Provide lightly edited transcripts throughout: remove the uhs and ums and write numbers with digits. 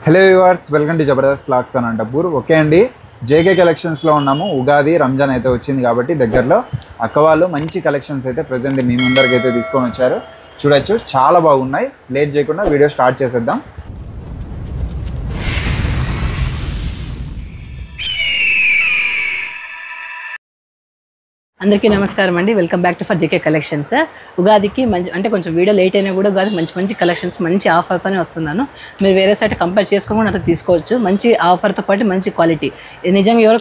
Hello viewers, welcome to Jabardasth vlogs Anantapur. Okay అండి, JK కలెక్షన్స్లో ఉన్నాము. ఉగాది రంజాన్ అయితే వచ్చింది కాబట్టి దగ్గరలో అక్క వాళ్ళు మంచి కలెక్షన్స్ అయితే ప్రజెంట్ మీ ముందరికి అయితే తీసుకొని వచ్చారు. చూడొచ్చు, చాలా బాగున్నాయి. లేట్ చేయకుండా వీడియో స్టార్ట్ చేసేద్దాం. అందరికీ నమస్కారం అండి. Welcome back to for JK collections. ఉగాదికి మంచి అంటే కొంచెం వీడియో లేట్ అయినా కూడా ఉగాది మంచి కలెక్షన్స్ మంచి ఆఫర్తోనే వస్తున్నాను. మీరు వేరే సైట్ కంపేర్ చేసుకొని అంతా తీసుకోవచ్చు. మంచి ఆఫర్తో పాటు మంచి క్వాలిటీ. నిజంగా ఎవరు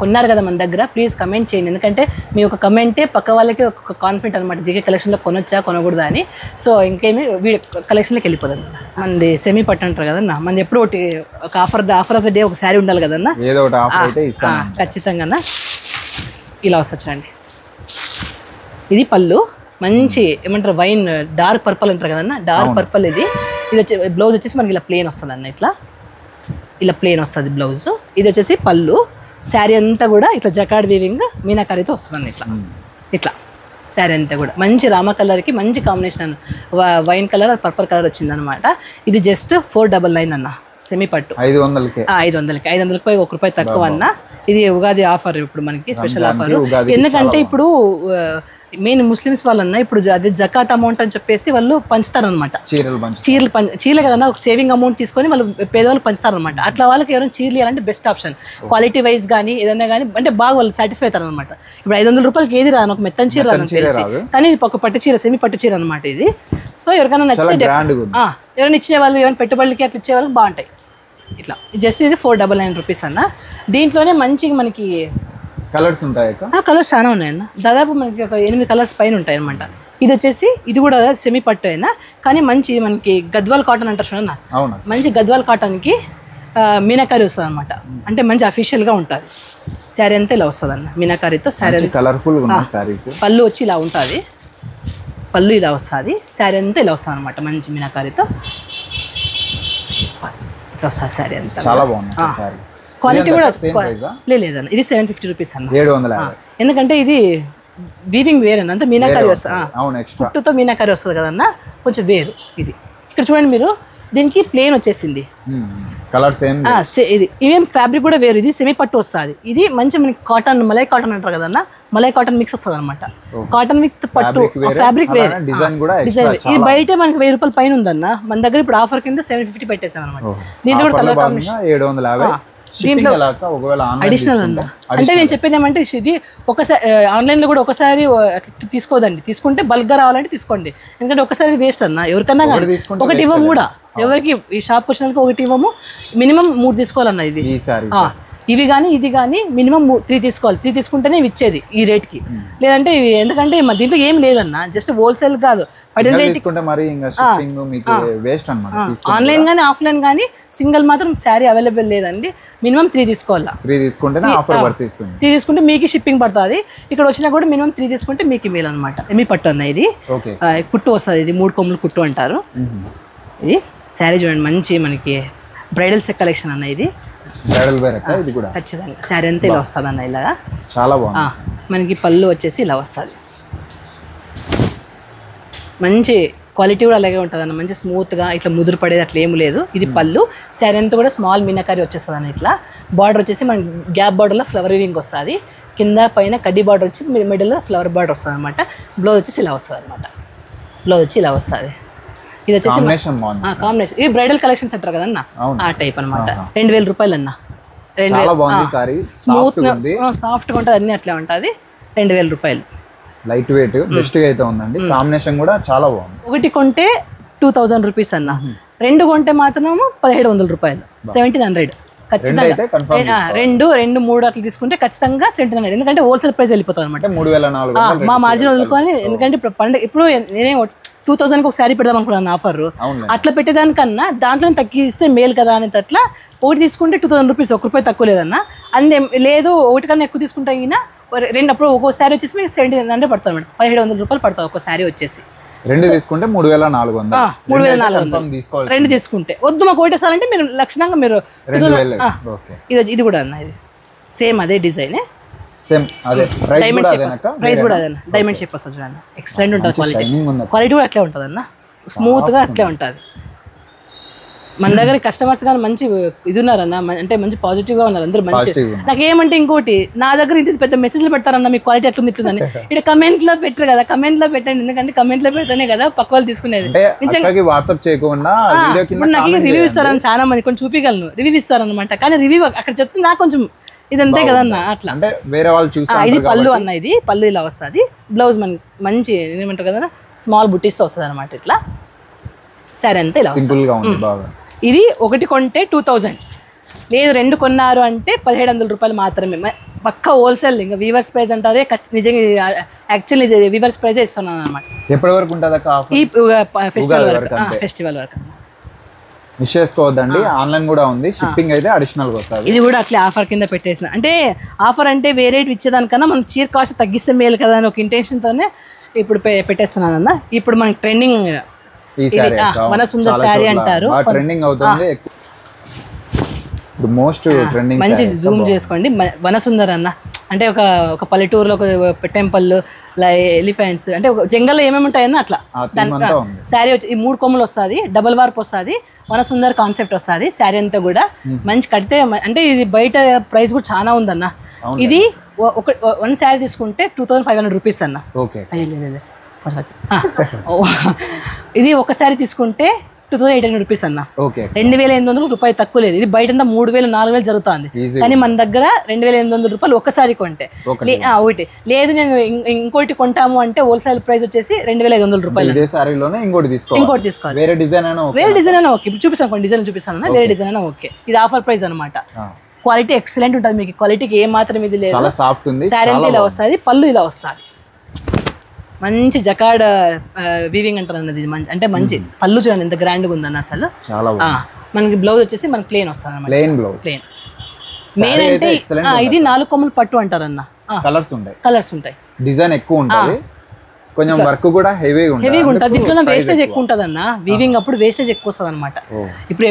కొన్నారు కదా మన దగ్గర, ప్లీజ్ కమెంట్ చేయండి. ఎందుకంటే మీ ఒక కమెంటే పక్క వాళ్ళకి ఒక కాన్ఫిడెంట్ అనమాట, జేకే కలెక్షన్లో కొనొచ్చా కొనకూడదా అని. సో ఇంకేమి వీడియో కలెక్షన్లోకి వెళ్ళిపోదాం. మనది సెమీ పట్టు అంటారు కదన్నా, మనది ఎప్పుడు ఒకటి ఒక ఆఫర్ ఆఫ్ ద డే ఒక శారీ ఉండాలి కదన్నా, ఏదో ఒకటి ఆఫర్ అయితే ఇస్తాం ఖచ్చితంగా. ఇలా వస్తొచ్చండి. ఇది పళ్ళు, మంచి ఏమంటారు వైన్ డార్క్ పర్పుల్ అంటారు కదన్నా, డార్క్ పర్పుల్. ఇది వచ్చి బ్లౌజ్ వచ్చేసి మనకి ఇలా ప్లెయిన్ వస్తుంది అన్న, ఇలా ప్లెయిన్ వస్తుంది బ్లౌజ్. ఇది వచ్చేసి పళ్ళు. శారీ అంతా కూడా ఇట్లా జకాడ్ వీవింగ్ మీనాకారీతో వస్తుంది ఇట్లా శారీ అంతా కూడా మంచి రామ కలర్కి మంచి combination, wine colour purple colour వచ్చింది అనమాట. ఇది జస్ట్ 499 అన్న, సెమీ పట్టు 500కి 500కి పోయి ₹1 తక్కువ అన్న. ఇది ఉగాది ఆఫర్ ఇప్పుడు మనకి స్పెషల్ ఆఫర్. ఎందుకంటే ఇప్పుడు మెయిన్ ముస్లిమ్స్ వాళ్ళన్నా ఇప్పుడు అదే జకాత్ అమౌంట్ అని చెప్పేసి వాళ్ళు పంచుతారనమాట. చీరలు కదన్నా, ఒక సేవింగ్ అమౌంట్ తీసుకొని వాళ్ళు పేదవాళ్ళు పంచుతారనమాట. అట్లా వాళ్ళకి ఎవరైనా చీరలు ఇవ్వాలంటే బెస్ట్ ఆప్షన్. క్వాలిటీ వైజ్ కానీ ఏదైనా కానీ అంటే బాగా వాళ్ళు సాటిస్ఫై అవుతారు అనమాట. ఇప్పుడు ₹500 ఏది రాను, ఒక మెత్తని చీర రాను తెలిసి, కానీ ఇది ఒక పట్టు చీర, సెమీ పట్టు చీర అనమాట ఇది. సో ఎవరికైనా నచ్చితే ఎవరైనా ఇచ్చే వాళ్ళు, ఎవరైనా పెట్టుబడులకి అట్లా ఇచ్చే వాళ్ళకి బాగుంటాయి. ఇట్లా జస్ట్ ఇది ₹499 అన్న. దీంట్లోనే మంచిగా మనకి కలర్స్ ఉంటాయి. కలర్స్ చాలా ఉన్నాయన్న, దాదాపు మనకి ఒక 8 కలర్స్ పైన ఉంటాయి అనమాట. ఇది వచ్చేసి ఇది కూడా సెమీ పట్టు అయినా కానీ మంచి మనకి గద్వాల్ కాటన్ అంటారు చూడన్న, మంచి గద్వాల్ కాటన్కి మీనాకారీ వస్తుంది అనమాట. అంటే మంచి అఫీషియల్గా ఉంటుంది. శారీ అంతా ఇలా వస్తుంది అన్న, మీనాకారీతో శారీ కలర్ఫుల్. పళ్ళు వచ్చి ఇలా ఉంటుంది, పళ్ళు ఇలా వస్తుంది. శారీ అంతా ఇలా వస్తుంది అనమాట, మంచి మీనాకారీతో వస్తుంది శారీ అంతా. చాలా బాగుంది. క్వాలిటీ కూడా లేదన్న, ఇది ₹750 అన్న. 750. ఎందుకంటే ఇది వీవింగ్ వేరే అంతా మీనాకారీ వస్తుంది, పుట్టుతో మీనాకారీ వస్తుంది కదన్నా, కొంచెం వేరు. ఇది ఇక్కడ చూడండి మీరు, దీనికి ప్లేన్ వచ్చేసింది కలర్ సేమ్. ఇది ఇవేం ఫ్యాబ్రిక్ కూడా వేరు. ఇది సెమీ పట్టు వస్తుంది. ఇది మంచి మనకి కాటన్, మలై కాటన్ అంటారు కదన్నా, మలై కాటన్ మిక్స్ వస్తుంది అనమాట. కాటన్ విత్ పట్టు ఫ్యాబ్రిక్ వేరు, డిజైన్. ఇది బయట మనకి ₹1000 పైన ఉందన్న, మన దగ్గర ఇప్పుడు ఆఫర్ కింద 750 పెట్టేసాను అనమాట. దీంట్లో కూడా కలర్ కాంబినేషన్ 750. దీంట్లో అడిషనల్ అన్న. అంటే నేను చెప్పేది ఏమంటే, ఇది ఒకసారి ఆన్లైన్లో కూడా ఒకసారి తీసుకోదండి, తీసుకుంటే బల్క్గా రావాలంటే తీసుకోండి. ఎందుకంటే ఒకసారి వేస్ట్ అన్న. ఎవరికన్నా కానీ ఒకటి ఇవ్వము కూడా, ఎవరికి ఈ షాప్కి వచ్చిన వాళ్ళకి ఒకటి ఇవ్వము, మినిమం 3 తీసుకోవాలన్న. ఇవి కానీ ఇది కానీ మినిమం 3 తీసుకోవాలి. 3 తీసుకుంటేనే ఇచ్చేది ఈ రేట్కి. లేదంటే ఇవి ఎందుకంటే దీంట్లో ఏం లేదన్న, జస్ట్ హోల్సేల్ కాదు, ఆన్లైన్ కానీ ఆఫ్లైన్ కానీ సింగిల్ మాత్రం శారీ అవైలబుల్ లేదండి. మినిమం 3 తీసుకోవాలా. 3 తీసుకుంటే మీకు షిప్పింగ్ పడుతుంది. ఇక్కడ వచ్చినా కూడా మినిమం 3 తీసుకుంటే మీకు మేలు అనమాట. ఎమి పట్టు అన్న, ఇది కుట్టు వస్తుంది. ఇది 3 కొమ్ములు కుట్టు అంటారు. ఇది శారీ చూడండి, మంచి మనకి బ్రైడల్ సెట్ కలెక్షన్ అన్న. ఇది ఖచ్చితంగా శారీ అంతా ఇలా వస్తుంది అన్న, ఇలాగా చాలా బాగుంది. మనకి పళ్ళు వచ్చేసి ఇలా వస్తుంది. మంచి క్వాలిటీ కూడా అలాగే ఉంటుంది అన్న, మంచి స్మూత్గా ఇట్లా ముదురు పడేది అట్లా ఏమి లేదు. ఇది పళ్ళు. శారీ అంతా కూడా స్మాల్ మీనాకారీ వచ్చేస్తుంది అన్న. ఇట్లా బార్డర్ వచ్చేసి మన గ్యాప్ బార్డర్లో ఫ్లవర్ వీవింగ్ వస్తుంది. కింద పైన కడ్డీ బార్డర్ వచ్చి మిడిల్లో ఫ్లవర్ బార్డర్ వస్తుంది అనమాట. బ్లౌజ్ వచ్చేసి ఇలా వస్తుంది అనమాట. బ్లౌజ్ వచ్చి ఇలా వస్తుంది. ఇది వచ్చేసి కాంబినేషన్. ఇది బ్రైడల్ కలెక్షన్స్ అంటారు కదన్న, ఆ టైప్ అనమాట. ₹2000 అన్న. స్మూత్ సాఫ్ట్గా ఉంటుంది, అన్ని అట్లా ఉంటుంది. ₹2000 లైట్ వెయిట్, బెస్ట్ గా అయితే ఉందండి. కాంబినేషన్ కూడా చాలా బాగుంది. ఒకటి కొంటే ₹2000 అన్న, 2 కొంటే మాత్రం ₹1700, 1700 ఖచ్చితంగా. 2, 3 అట్లా తీసుకుంటే ఖచ్చితంగా 1700. ఎందుకంటే హోల్సేల్ ప్రైస్ వెళ్ళిపోతుంది అనమాట. 3400 మా మార్జిన్ వదులుకొని. ఎందుకంటే ఇప్పుడు పండుగ, ఇప్పుడు నేనే 2000కి ఒక శారీ పెడదాం అనుకున్నాను ఆఫర్. అట్లా పెట్టేదానికన్నా దాంట్లో తగ్గిస్తే మేలు కదా అని అట్లా ఒకటి తీసుకుంటే ₹2000, ₹1 తక్కువ లేదన్న. అందే లేదు, ఒకటి కన్నా ఎక్కువ తీసుకుంటే అయినా అప్పుడు ఒక్కో శారీ వచ్చేసి మీకు 1700 పడుతుంది మేడం. ₹1700 పడుతుంది ఒక శారీ వచ్చేసి. 2 తీసుకుంటే 3400. 3400 2 తీసుకుంటే. వద్దు మాకు ఒకటి వేసాలంటే మీరు లక్షణంగా మీరు ఇది కూడా అన్న, ఇది సేమ్ అదే డిజైన్. సేమ్ అదే డైమండ్ షేప్ ప్రైస్ కూడా అదే డైమండ్ షేప్ వస్తుంది చూడండి. ఎక్సలెంట్ ఉంటుంది క్వాలిటీ. క్వాలిటీ కూడా అట్లే ఉంటుంది అన్న, స్మూత్గా అట్లే ఉంటుంది. మన దగ్గర కస్టమర్స్ కానీ మంచి ఇది ఉన్నారన్న, అంటే మంచి పాజిటివ్ గా ఉన్నారు అందరూ మంచి. నాకు ఏమంటే ఇంకోటి, నా దగ్గర ఇంత పెద్ద మెసేజ్లు పెడతారన్న మీ క్వాలిటీ ఎట్లుంది ఇట్లుందని. ఇక్కడ కమెంట్ లో పెట్టరు కదా, కమెంట్ లో పెట్టండి, ఎందుకంటే కమెంట్ లో పెడితేనే కదా పక్క వాళ్ళు తీసుకునేది. వాట్సాప్ చేయకుండా నాకు రివ్యూ ఇస్తారని చాలా మంది, కొంచెం చూపించగలను, రివ్యూ ఇస్తారనమాట. కానీ రివ్యూ అక్కడ చెప్తే నాకు కొంచెం ఇది అంతే కదన్న అట్లా. అంటే వేరే వాళ్ళు చూసి ఇది పళ్ళు అన్న, ఇది పళ్ళు ఇలా వస్తుంది. బ్లౌజ్ మంచి ఏమంటారు కదా స్మాల్ బుట్టీస్తో వస్తుంది అనమాట. ఇట్లా సరే అంతే ఇలా సింపుల్ గా ఉంది బాగా. ఇది ఒకటి కొంటే 2000, లేదు 2 కొన్నారు అంటే 1700 రూపాయలు మాత్రమే. పక్క హోల్సేల్, ఇంకా వీవర్స్ ప్రైస్ అంటారే నిజంగా, యాక్చువల్లీ వీవర్స్ ప్రైస్ ఇస్తున్నాను అనమాట. ఎప్పటి వరకు ఉంటుంది అక్క ఆఫర్? ఈ ఫెస్టివల్ వరకు, ఫెస్టివల్ వరకు మిస్ చేసుకోవద్దండి. ఆన్లైన్ కూడా ఉంది, షిప్పింగ్ అయితే అడిషనల్ గా వస్తుంది. ఇది కూడా అట్లే ఆఫర్ కింద పెట్టేసిన, అంటే ఆఫర్ అంటే వేరే ఇచ్చేదానికన్నా మనం చీర కాస్ట్ తగ్గిస్తే మేలు కదా అని ఒక ఇంటెన్షన్ తోనే ఇప్పుడు పెట్టేస్తున్నాను అన్న. ఇప్పుడు మనకి ట్రెండింగ్ వనసుందర్ శారీ అంటారు, ట్రెండింగ్ అవుతుంది. మోస్ట్ ట్రెండింగ్ మంచి జూమ్ చేసుకోండి. వనసుందర్ అన్న అంటే ఒక పల్లెటూరులో ఒక టెంపుల్, ఎలిఫెంట్స్, అంటే ఒక జంగల్లో ఏమేమి ఉంటాయన్న అట్లా. శారీ వచ్చి ఈ 3 కొమ్ములు వస్తుంది, డబల్ వార్ప్ వస్తుంది, వనసుందర్ కాన్సెప్ట్ వస్తుంది. శారీ అంతా కూడా మంచి కడితే, అంటే ఇది బయట ప్రైస్ కూడా చాలా ఉందన్న. ఇది వన్ శారీ తీసుకుంటే 2500 రూపీస్ అన్న. ఇది ఒక శారీ తీసుకుంటే 2800 రూపీస్ అన్న. 2800 రూపాయలు తక్కువ లేదు. ఇది బయట 3000 4000 జరుగుతుంది, కానీ మన దగ్గర 2800 రూపాయలు ఒక్కసారి కొంటే. ఒకటి లేదు నేను ఇంకోటి కొంటాము అంటే హోల్సేల్ ప్రైస్ వచ్చేసి 2500 రూపాయలు. ఇంకోటి తీసుకోవాలి, వేరే డిజైన్ అయినా ఓకే. ఇప్పుడు చూపిస్తాను, డిజైన్ చూపిస్తాను, వేరే డిజైన్ అయినా ఓకే. ఇది ఆఫర్ ప్రైస్ అనమాట. క్వాలిటీ ఎక్సలెంట్ ఉంటుంది, మీకు క్వాలిటీకి ఏ మాత్రం ఇది లేదు. శారీ అంటే ఇలా వస్తుంది, పళ్ళు ఇలా వస్తుంది, మంచి జకాడ్ వీవింగ్ అంటారు అన్నది. అంటే మంచి పళ్ళు చూడండి ఎంత గ్రాండ్గా ఉందన్న అసలు. మనకి బ్లౌజ్ వచ్చేసి మనకి ప్లెయిన్ వస్తుంది అన్నమాట. ప్లెయిన్ మెయిన్ అంటే ఇది 4 కొమ్ములు పట్టు అంటారు అన్న. కలర్స్ ఉంటాయి, డిజైన్ ఎక్కువ ఉంటుంది, కొంచెం వర్క్ కూడా హెవీగా ఉంటుంది. దీంట్లో వేస్టేజ్ ఎక్కువ ఉంటుంది అన్న, వీవింగ్ అప్పుడు వేస్టేజ్ ఎక్కువ వస్తుంది అనమాట. ఇప్పుడు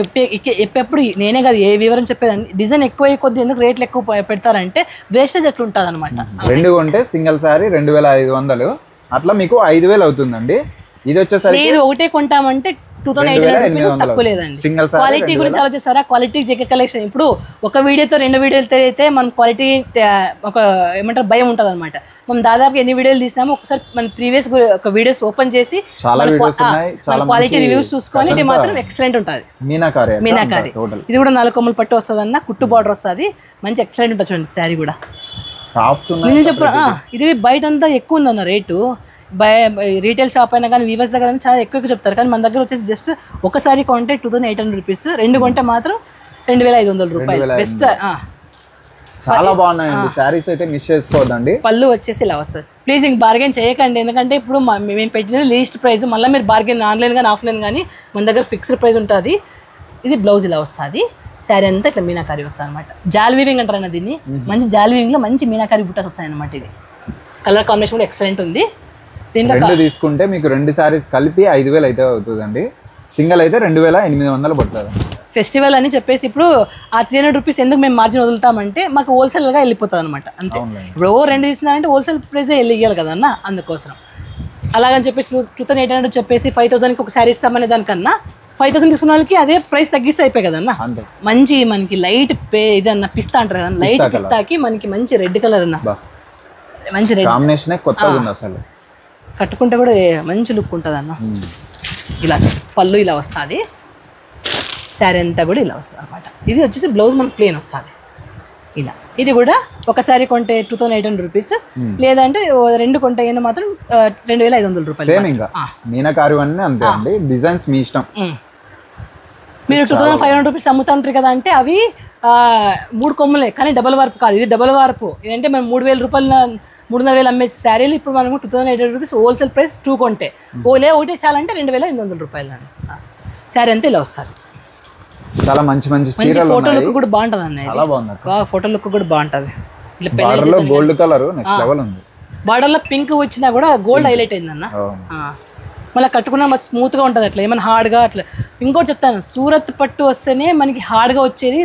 ఎప్పుడు నేనే కదా ఏ వివరం చెప్పేదాన్ని, డిజైన్ ఎక్కువ కొద్ది ఎందుకు రేట్లు ఎక్కువ పెడతారంటే వేస్టేజ్ ఎట్లా ఉంటుంది అనమాట. 2 కొంటే సింగిల్ సారీ 2500, అట్లా మీకు 5000 అవుతుందండి. ఇది వచ్చేసరికి లేదు ఒకటే కొంటామంటే 2800 రూపీస్ తక్కువ లేదండి. క్వాలిటీ గురించి ఆలోచిస్తారా? క్వాలిటీ జెకే కలెక్షన్ ఇప్పుడు ఒక వీడియోతో 2 వీడియోలతో అయితే మన క్వాలిటీ ఒక ఏమంటారు భయం ఉంటుంది అనమాట. మనం దాదాపు ఎన్ని వీడియోలు తీసినామో ఒకసారి మన ప్రీవియస్ ఒక వీడియోస్ ఓపెన్ చేసి క్వాలిటీ రివ్యూస్ చూసుకొని ఇది మాత్రం ఎక్సలెంట్ ఉంటుంది. మీనాకారి ఇది కూడా 4 కొమ్ములు పట్టు వస్తుంది అన్న, కుట్టు బార్డర్ వస్తుంది, మంచి ఎక్సలెంట్ ఉంటుంది చూడండి. శారీ కూడా నేను చెప్పిన ఇది బయట అంతా ఎక్కువ ఉందన్న రేటు. రీటైల్ షాప్ అయినా కానీ వీవర్స్ దగ్గర చాలా ఎక్కువ చెప్తారు, కానీ మన దగ్గర వచ్చేసి జస్ట్ ఒకసారి కొంటే 2800 రూపీస్, 2 కొంటే మాత్రం 2500 రూపాయలు. బెస్ట్, చాలా బాగున్నాయండి శారీస్, అయితే మిస్ చేసుకోవద్దండి. పళ్ళు వచ్చేసి ఇలా వస్తుంది. ప్లీజ్ ఇంక బార్గెన్ చేయకండి, ఎందుకంటే ఇప్పుడు మేము పెట్టిన లీస్ట్ ప్రైస్, మళ్ళీ మీరు బార్గెన్ ఆన్లైన్ కానీ ఆఫ్లైన్ కానీ మన దగ్గర ఫిక్స్డ్ ప్రైస్ ఉంటుంది. ఇది బ్లౌజ్ ఇలా వస్తుంది, శారీ అంతా ఇట్లా మీనాకారి వస్తుంది అనమాట. జాల్ వీవింగ్ అంటారు అన్న దీన్ని. మంచి జాల్ వీవింగ్ లో మంచి మీనాకారి బుట్టాస్ వస్తాయి అనమాట. ఇది కలర్ కాంబినేషన్ కూడా ఎక్సలెంట్ ఉంది. దీంట్లో తీసుకుంటే మీకు 2 సారీస్ కలిపి 5000 అయితే అవుతుందండి, సింగిల్ అయితే 2800 పడుతుంది. ఫెస్టివల్ అని చెప్పేసి ఇప్పుడు ఆ 300 రూపీస్ ఎందుకు మేము మార్జిన్ వదులుతామంటే మాకు హోల్సేల్గా వెళ్ళిపోతుంది అనమాట, అంతే. ఇప్పుడు 2 తీసుకున్నారంటే హోల్సేల్ ప్రైస్ వెళ్ళియాలి కదన్న, అందుకోసం. అలాగని చెప్పేసి 2800 చెప్పేసి 5000కి ఒక శారీ ఇస్తామనే దానికన్నా 5000 తీసుకున్న వాళ్ళకి అదే ప్రైస్ తగ్గిస్తే అయిపోయి కదన్న. మంచి మనకి లైట్ ఇదన్న పిస్తా అంటారు కదా, లైట్ పిస్తాకి మనకి మంచి రెడ్ కలర్ అన్న, మంచి రెడ్ కాంబినేషన్ కొత్తగా ఉంది అసలు. కట్టుకుంటే కూడా మంచి లుక్ ఉంటుంది అన్న. ఇలా పళ్ళు ఇలా వస్తుంది, శారీ అంతా కూడా ఇలా వస్తుంది అనమాట. ఇది వచ్చేసి బ్లౌజ్ మనకు ప్లెయిన్ వస్తుంది ఇలా. ఇది కూడా ఒక శారీ కొంటే 2800 రూపీస్, లేదంటే 2 కొంటే మాత్రం 2500 రూపాయలు. మీనాకారి అన్నీ అంతే అండి, డిజైన్స్ మీ ఇష్టం. మీరు 2500 రూపీస్ అమ్ముతుంటారు కదా అంటే అవి 3 కొమ్ములే, కానీ డబల్ వార్పు కాదు, ఇది డబల్ వార్పు. ఇదంటే మనం 3000 రూపాయలు 3500 అమ్మే శారీలు ఇప్పుడు మనము 2800 రూపీస్ హోల్సేల్ ప్రైస్ 2 కొంటే, ఒకటే చాలంటే 2800 రూపాయలు అండి. శారీ అంతా ఇలా వస్తుంది. చాలా మంచి ఫోటో లుక్ కూడా బాగుంటుంది అన్న, ఫోటో లుక్ కూడా బాగుంటుంది. గోల్డ్ కలర్ నెక్స్ట్ లెవెల్ ఉంది. బార్డర్ లో పింక్ వచ్చినా కూడా గోల్డ్ హైలైట్ అయింది అన్న. మళ్ళీ కట్టుకున్నా మరి స్మూత్గా ఉంటుంది, అట్లా ఏమైనా హార్డ్గా అట్లా. ఇంకోటి చెప్తాను, సూరత్ పట్టు వస్తేనే మనకి హార్డ్గా వచ్చేది,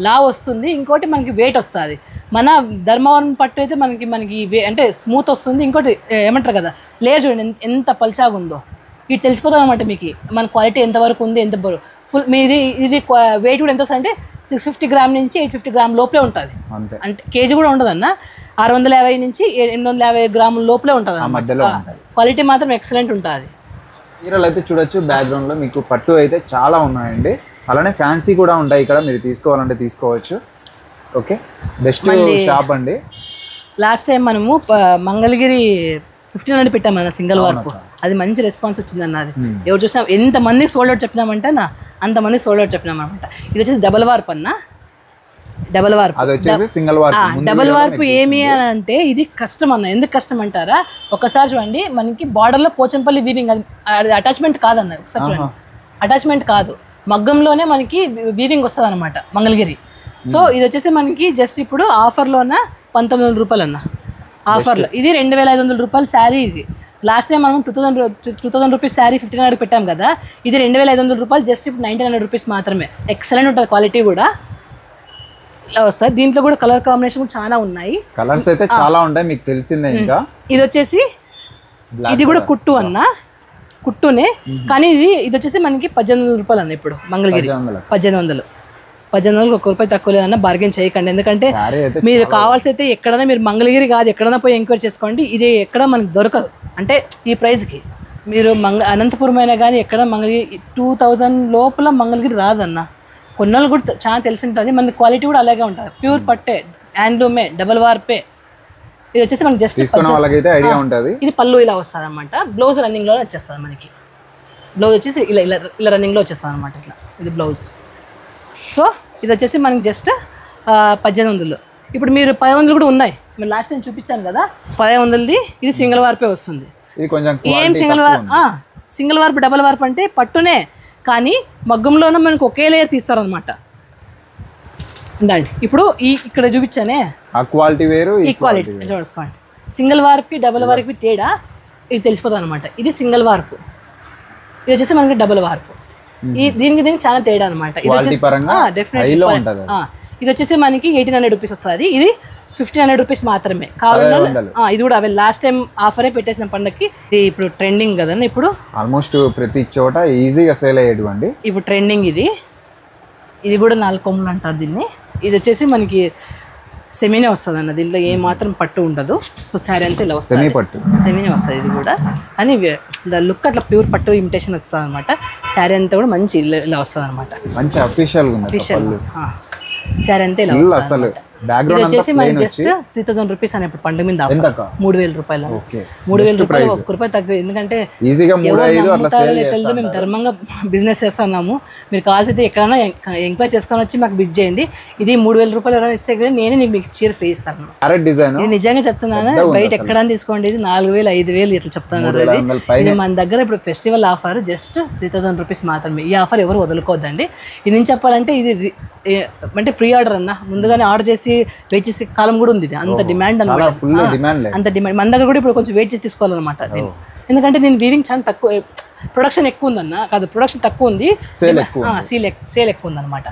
లా వస్తుంది, ఇంకోటి మనకి వెయిట్ వస్తుంది. మన ధర్మవరం పట్టు అయితే మనకి అంటే స్మూత్ వస్తుంది. ఇంకోటి ఏమంటారు కదా, లేయర్ చూడండి ఎంత పల్చాగా ఉందో, ఇది తెలిసిపోతుంది అనమాట మీకు మన క్వాలిటీ ఎంతవరకు ఉంది, ఎంత ఫుల్ మీది ఇది వెయిట్ కూడా ఎంత వస్తుంది అంటే 650 గ్రామ్ నుంచి 850 గ్రామ్ లోపలే ఉంటుంది. అంటే కేజీ కూడా ఉండదు అన్న, 650 నుంచి 850 గ్రాముల లోపలే ఉంటుంది. క్వాలిటీ మాత్రం ఎక్సలెంట్ ఉంటుంది. చీరలు అయితే చూడొచ్చు, బ్యాక్గ్రౌండ్ లో మీకు పట్టు అయితే చాలా ఉన్నాయండి, అలానే ఫ్యాన్సీ కూడా ఉంటాయి ఇక్కడ, మీరు తీసుకోవాలంటే తీసుకోవచ్చు. ఓకే, బెస్ట్ షాప్ అండి. లాస్ట్ టైం మనము మంగళగిరి 1500 పెట్టామన్న సింగిల్ వార్పు, అది మంచి రెస్పాన్స్ వచ్చిందన్న. అది ఎవరు చూసినా ఎంతమంది సోల్డ్ అవుట్ చెప్పినామంటే అంతమంది సోల్డ్ అవుట్ చెప్పినాం అనమాట. ఇది వచ్చేసి డబల్ వార్ప్ అన్న, డబల్ వార్ప్. డబల్ వార్ప్ ఏమి అని అంటే ఇది కష్టం అన్న. ఎందుకు కష్టం అంటారా, ఒకసారి చూడండి మనకి బార్డర్ లో పోచంపల్లి వీవింగ్, అది అటాచ్మెంట్ కాదన్న. ఒకసారి చూడండి, అటాచ్మెంట్ కాదు, మగ్గంలోనే మనకి వీవింగ్ వస్తుంది అనమాట మంగళగిరి. సో ఇది వచ్చేసి మనకి జస్ట్ ఇప్పుడు ఆఫర్లోన 1900 రూపాయలు అన్న, ఆఫర్లో. ఇది 2500 రూపాయల శారీ. ఇది లాస్ట్ టైం మనం 2000 రూపీస్ శారీ 1500 పెట్టాం కదా, ఇది 2500 రూపాయలు, జస్ట్ ఇప్పుడు 1900 రూపీస్ మాత్రమే. ఎక్సలెంట్ ఉంటుంది క్వాలిటీ కూడా, ఇలా వస్తుంది. దీంట్లో కూడా కలర్ కాంబినేషన్ కూడా చాలా ఉన్నాయి, కలర్స్ అయితే చాలా ఉంటాయి మీకు తెలిసిందే. ఇంకా ఇది వచ్చేసి ఇది కూడా కుట్టు అన్న, కుట్టునే, కానీ ఇది వచ్చేసి మనకి 1800 రూపాయలు అన్న. ఇప్పుడు మంగళగిరి 1800 1 రూపాయి తక్కువ లేదన్న. బార్గెన్ చేయకండి, ఎందుకంటే మీరు కావాల్సి అయితే ఎక్కడైనా మీరు మంగళగిరి కాదు ఎక్కడైనా పోయి ఎంక్వైరీ చేసుకోండి, ఇది ఎక్కడ మనకి దొరకదు. అంటే ఈ ప్రైస్కి మీరు అనంతపురం అయినా కానీ ఎక్కడ మంగళగిరి 2000 లోపల మంగళగిరి రాదన్న. కొన్నాళ్ళు కూడా చాలా తెలిసి ఉంటుంది, మన క్వాలిటీ కూడా అలాగే ఉంటుంది. ప్యూర్ పట్టే, హ్యాండ్లూమే, డబల్ వార్పే. ఇది వచ్చేసి మనకి జస్ట్ ఐడియా ఉంటుంది. ఇది పళ్ళు ఇలా వస్తుంది అనమాట. బ్లౌజ్ రన్నింగ్లో వచ్చేస్తుంది మనకి. బ్లౌజ్ వచ్చేసి ఇలా ఇలా ఇలా రన్నింగ్లో వచ్చేస్తుంది అనమాట. ఇట్లా ఇది బ్లౌజ్. సో ఇది వచ్చేసి మనకి జస్ట్ 1800. ఇప్పుడు మీరు 1500 కూడా ఉన్నాయి, మీరు లాస్ట్ టైం చూపించాను కదా 1500ది. ఇది సింగిల్ వార్పే వస్తుంది. ఏం సింగిల్ వార్ప్ డబల్ వార్ప్ అంటే పట్టునే, కానీ మగ్గంలోనే మనకు ఒకే లేయర్ తీస్తారనమాట. ఉందండి ఇప్పుడు ఇక్కడ చూపించానే క్వాలిటీ వేరు, ఈ క్వాలిటీ చూసుకోండి. సింగిల్ వార్ప్కి డబల్ వార్ప్కి తేడా ఇది తెలిసిపోతుంది అనమాట. ఇది సింగిల్ వార్ప్, ఇది వచ్చేసి మనకి డబల్ వార్ప్. దీనికి చాలా తేడా అనమాట. ఇది వచ్చేసి ఇది వచ్చేసి మనకి 1800 రూపీస్ వస్తుంది, ఇది 1500 రూపీస్ మాత్రమే. కావాలన్నా ఇది కూడా అవే లాస్ట్ టైం ఆఫరే పెట్టేసిన పండగకి. ఇది ఇప్పుడు ట్రెండింగ్ కదండి, ఇప్పుడు ఆల్మోస్ట్ ప్రతి చోట ఈజీగా సేల్ అయ్యేటువంటి ఇప్పుడు ట్రెండింగ్. ఇది కూడా 4 కొమ్ములు అంటారు దీన్ని. ఇది వచ్చేసి మనకి సెమీనే వస్తుంది అన్న, దీంట్లో ఏ మాత్రం పట్టు ఉండదు. సో శారీ అంతా ఇలా వస్తుంది, సెమీనే వస్తుంది ఇది కూడా. కానీ లుక్ అట్లా ప్యూర్ పట్టు ఇమిటేషన్ వస్తుంది అనమాట. శారీ అంతా కూడా మంచి ఇలా వస్తుంది అనమాట, మంచి అఫీషియల్ శారీ అంతా ఇలా వస్తుంది. వచ్చేసి మనకి జస్ట్ 3000 రూపీస్ అని ఇప్పుడు పండుగ మీద 3000 రూపాయలు. 3000 రూపాయలు 1 రూపాయి తక్కువ, ఎందుకంటే మేము ధర్మంగా బిజినెస్ చేస్తున్నాము. మీరు కావాల్సి అయితే ఎక్కడైనా ఎంక్వైరీ చేసుకొని వచ్చి మాకు విజిట్ చేయండి. ఇది 3000 రూపాయలు ఎవరైనా ఇస్తే కూడా నేనే మీకు చీర ఫ్రీ ఇస్తాను. ఇది నిజంగా చెప్తున్నాను, బయట ఎక్కడైనా తీసుకోండి. ఇది 4000 5000 ఇట్లా చెప్తున్నారు. ఇది మన దగ్గర ఇప్పుడు ఫెస్టివల్ ఆఫర్ జస్ట్ 3000 రూపీస్ మాత్రమే. ఈ ఆఫర్ ఎవరు వదులుకోవద్దండి. ఇది నేను చెప్పాలంటే ఇది అంటే ప్రీ ఆర్డర్ అన్న, ముందుగానే ఆర్డర్ చేసి వెయిట్ చేసే కాలం కూడా ఉంది. అంత డిమాండ్ అన్నమాట, అంత డిమాండ్. మన దగ్గర కూడా ఇప్పుడు కొంచెం వెయిట్ చేసి తీసుకోవాలన్నమాట దీన్ని, ఎందుకంటే దీని వీవింగ్ చాలా తక్కువ, ప్రొడక్షన్ ఎక్కువ ఉందన్న. కాదు, ప్రొడక్షన్ తక్కువ ఉంది, సేల్ ఎక్కువ ఉంది అనమాట.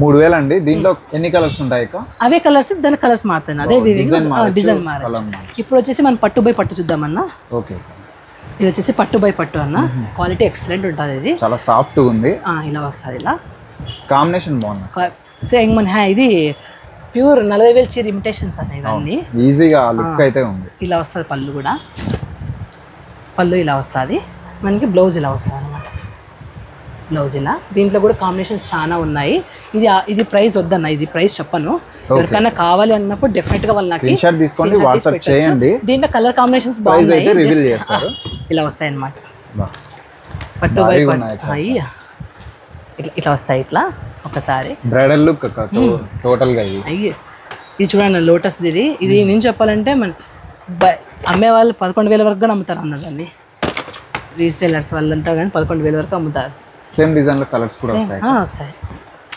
3000 అండి. దీంట్లో ఎన్ని కలర్స్ ఉంటాయి? అవే కలర్స్, దాని కలర్స్ మారుతాయి, అదే వీవింగ్ డిజైన్ మారు. ఇప్పుడు వచ్చేసి మనం పట్టు బై పట్టు చూద్దామన్నా. ఇది వచ్చేసి పట్టు బై పట్టు అన్న, క్వాలిటీ ఎక్సలెంట్ ఉంటుంది. ఇది చాలా సాఫ్ట్ ఉంది, ఇలా వస్తుంది. ఇలా కాంబినేషన్ బాగుంది. సేమ్ మన ఇది ప్యూర్ 40,000 చీర ఇమిటేషన్స్ అన్న, ఇవన్నీ ఈజీగా లుక్ అయితే ఉంది. ఇలా వస్తుంది పళ్ళు కూడా, పళ్ళు ఇలా వస్తుంది మనకి. బ్లౌజ్ ఇలా వస్తుంది అనమాట, బ్లౌజ్ ఇలా. దీంట్లో కూడా కాంబినేషన్స్ చాలా ఉన్నాయి. ఇది ప్రైస్ వద్దన్న, ఇది ప్రైస్ చెప్పను. ఎవరికైనా కావాలి అన్నప్పుడు డెఫినెట్గా వాళ్ళు నాకు దీంట్లో కలర్ కాంబినేషన్స్ బాగున్నాయి, ఇలా వస్తాయి అనమాట. పట్టు బై పట్టు ఇట్లా వస్తాయి. ఇట్లా ఒకసారి బ్రైడల్ లుక్ టోటల్ గా ఇది చూడండి, లోటస్. ఇది నేను చెప్పాలంటే మన అమ్మే వాళ్ళు 11,000 వరకు కూడా అమ్ముతారు అన్నదాన్ని. రీసేలర్స్ వాళ్ళంతా కానీ 11,000 వరకు అమ్ముతారు. సేమ్ డిజైన్ లో కలర్స్ కూడా వస్తాయి.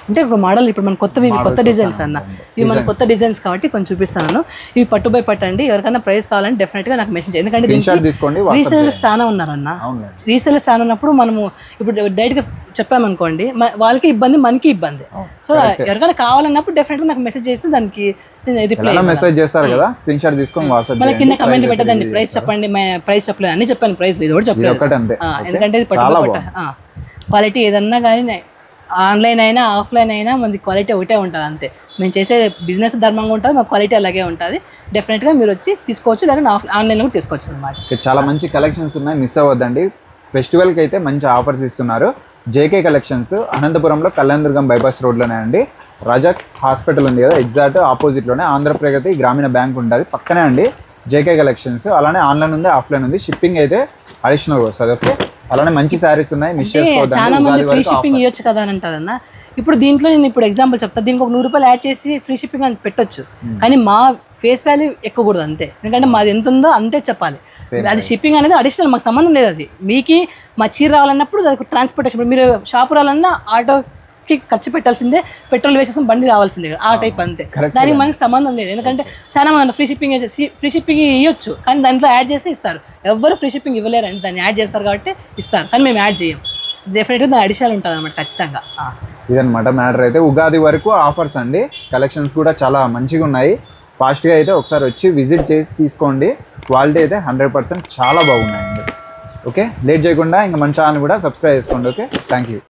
అంటే ఒక మోడల్ ఇప్పుడు మన కొత్త డిజైన్స్ అన్న, ఇవి మన కొత్త డిజైన్స్ కాబట్టి కొంచెం చూపిస్తాను. ఇవి పట్టు బై పట్టు అండి. ఎవరికైనా ప్రైస్ కావాలంటే డెఫినెట్గా నాకు మెసేజ్, ఎందుకంటే రీసేలర్స్ చాలా ఉన్నారన్న. రీసేలర్స్ చాలా ఉన్నప్పుడు మనము ఇప్పుడు డైరెక్ట్గా చెప్పామనుకోండి, వాళ్ళకి ఇబ్బంది, మనకి ఇబ్బంది. సో ఎవరికైనా కావాలన్నప్పుడు డెఫినెట్గా నాకు మెసేజ్ చేస్తే దానికి మెసేజ్ చేస్తారు కదా, స్క్రీన్ షాట్ తీసుకొని మళ్ళీ కింద కమెంట్ పెట్టదండి, ప్రైస్ చెప్పండి. ప్రైస్ చెప్పలేదు, అన్ని చెప్పాను, ప్రైస్ ఇది కూడా చెప్పలేదు. ఎందుకంటే ఇది పట్టు బై పట్టు క్వాలిటీ ఏదన్నా కానీ ఆన్లైన్ అయినా ఆఫ్లైన్ అయినా మనది క్వాలిటీ ఒకటే ఉంటుంది అంతే. మేము చేసే బిజినెస్ ధర్మంగా ఉంటుంది, మా క్వాలిటీ అలాగే ఉంటుంది. డెఫినెట్గా మీరు వచ్చి తీసుకోవచ్చు, లేదా ఆన్లైన్లో కూడా తీసుకోవచ్చు అనమాట. చాలా మంచి కలెక్షన్స్ ఉన్నాయి, మిస్ అవ్వద్దండి. ఫెస్టివల్కి అయితే మంచి ఆఫర్స్ ఇస్తున్నారు. జేకే కలెక్షన్స్ అనంతపురంలో కళ్యాణదుర్గం బైపాస్ రోడ్లోనే అండి. రజక్ హాస్పిటల్ ఉంది కదా, ఎగ్జాక్ట్ ఆపోజిట్లోనే ఆంధ్రప్రగతి గ్రామీణ బ్యాంక్ ఉంటుంది, పక్కనే అండి జేకే కలెక్షన్స్. అలానే ఆన్లైన్ ఉంది, ఆఫ్లైన్ ఉంది, షిప్పింగ్ అయితే అడిషనల్గా వస్తుంది. ఓకే, అలానే మంచి శారీస్ ఉన్నాయి, మిస్ చేసుకోవద్దు. చాలా మంది ఫ్రీ షిప్పింగ్ ఇవ్వచ్చు కదా అని అంటారన్న. ఇప్పుడు దీంట్లో నేను ఇప్పుడు ఎగ్జాంపుల్ చెప్తాను, దీనికి ఒక 100 రూపాయలు యాడ్ చేసి ఫ్రీ షిప్పింగ్ అని పెట్టొచ్చు, కానీ మా ఫేస్ వాల్యూ ఎక్కకూడదు అంతే. ఎందుకంటే మాది ఎంత ఉందో అంతే చెప్పాలి. అది షిప్పింగ్ అనేది అడిషనల్, మాకు సంబంధం లేదు. అది మీకు మా చీర రావాలన్నప్పుడు అది ట్రాన్స్పోర్టేషన్. మీరు షాపు రావాలన్నా ఆటోకి ఖర్చు పెట్టాల్సిందే, పెట్రోల్ వేసేసి బండి రావాల్సిందే, ఆ టైప్ అంతే. దానికి మనకి సంబంధం లేదు. ఎందుకంటే చాలా మంది ఫ్రీ షిప్పింగ్ ఇవ్వచ్చు, కానీ దాంట్లో యాడ్ చేసి ఇస్తారు. ఎవరు ఫ్రీ షిప్పింగ్ ఇవ్వలేరండి, దాన్ని యాడ్ చేస్తారు కాబట్టి ఇస్తారు, కానీ మేము యాడ్ చేయం. డెఫినెట్గా దాని అడిషనల్ ఉంటుంది అనమాట ఖచ్చితంగా. ఇదనమాట మ్యాటర్. అయితే ఉగాది వరకు ఆఫర్స్ అండి, కలెక్షన్స్ కూడా చాలా మంచిగా ఉన్నాయి. ఫాస్ట్గా అయితే ఒకసారి వచ్చి విజిట్ చేసి తీసుకోండి. క్వాలిటీ అయితే 100% చాలా బాగున్నాయండి. ఓకే, లేట్ చేయకుండా ఇంకా మన ఛానల్ కూడా సబ్స్క్రైబ్ చేసుకోండి. Okay, thank you.